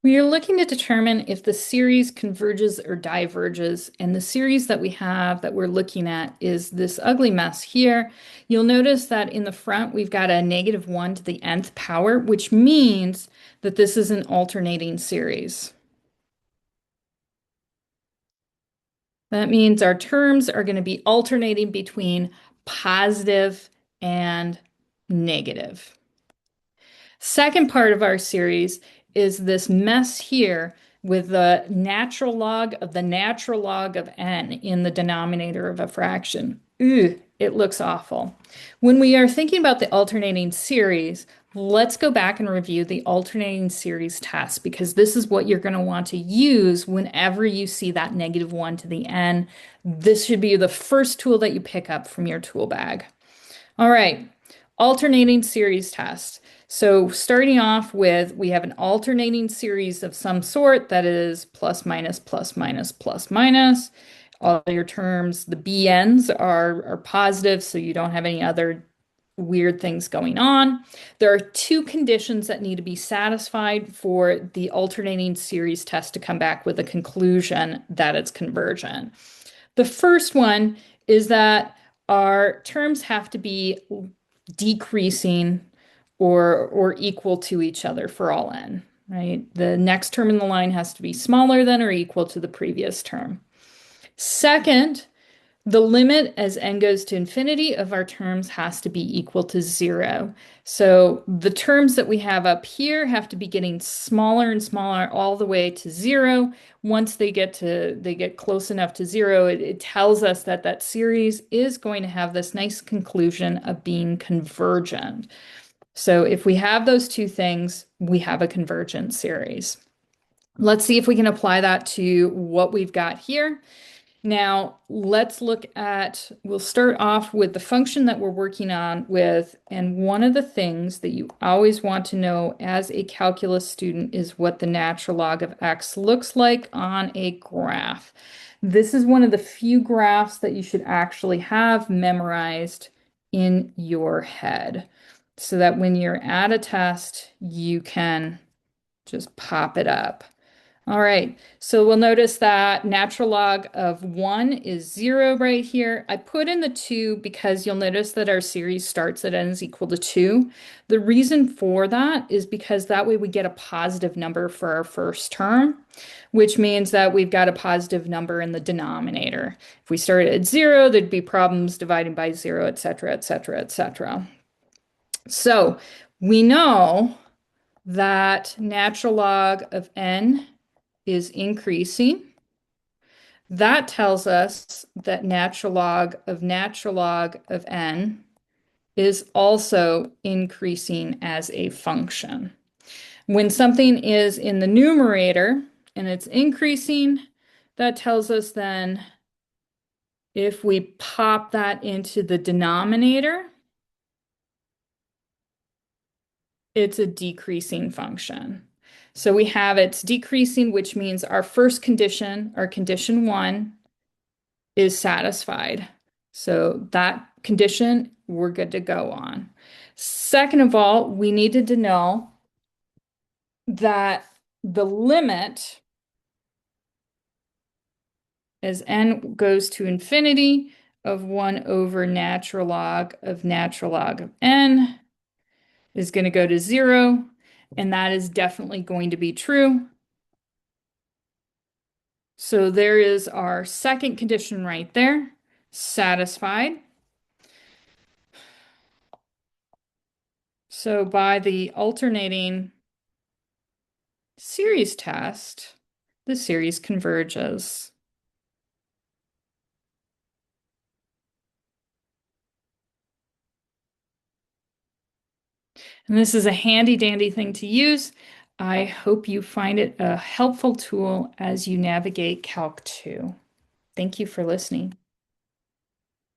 We are looking to determine if the series converges or diverges, and the series that we have that we're looking at is this ugly mess here. You'll notice that in the front we've got a -1 to the nth power, which means that this is an alternating series. That means our terms are going to be alternating between positive and negative. Second part of our series is this mess here with the natural log of the natural log of n in the denominator of a fraction. Ooh, it looks awful. When we are thinking about the alternating series, let's go back and review the alternating series test because this is what you're going to want to use whenever you see that -1 to the n. This should be the first tool that you pick up from your tool bag. All right, alternating series test. So starting off with, we have an alternating series of some sort that is plus minus, plus minus, plus minus. All your terms, the BNs are positive, so you don't have any other weird things going on. There are two conditions that need to be satisfied for the alternating series test to come back with a conclusion that it's convergent. The first one is that our terms have to be decreasing or equal to each other for all n, right? The next term in the line has to be smaller than or equal to the previous term. Second, the limit as n goes to infinity of our terms has to be equal to 0. So the terms that we have up here have to be getting smaller and smaller all the way to 0. Once they get close enough to 0, it tells us that that series is going to have this nice conclusion of being convergent. So if we have those two things, we have a convergent series. Let's see if we can apply that to what we've got here. Now, let's look at, we'll start off with the function that we're working on with, and one of the things that you always want to know as a calculus student is what the natural log of x looks like on a graph. This is one of the few graphs that you should actually have memorized in your head so that when you're at a test, you can just pop it up. All right, so we'll notice that natural log of 1 is 0 right here. I put in the 2 because you'll notice that our series starts at n is equal to 2. The reason for that is because that way we get a positive number for our first term, which means that we've got a positive number in the denominator. If we started at 0, there'd be problems dividing by 0, etc., etc., etc. So we know that natural log of n is increasing. That tells us that natural log of n is also increasing as a function. When something is in the numerator and it's increasing, that tells us then if we pop that into the denominator, it's a decreasing function. So we have it's decreasing, which means our first condition, our condition 1, is satisfied. So that condition, we're good to go on. Second of all, we needed to know that the limit as n goes to infinity of 1 over natural log of n is going to go to 0, and that is definitely going to be true. So there is our second condition right there, satisfied. So by the alternating series test, the series converges. And this is a handy dandy thing to use. I hope you find it a helpful tool as you navigate Calc 2. Thank you for listening.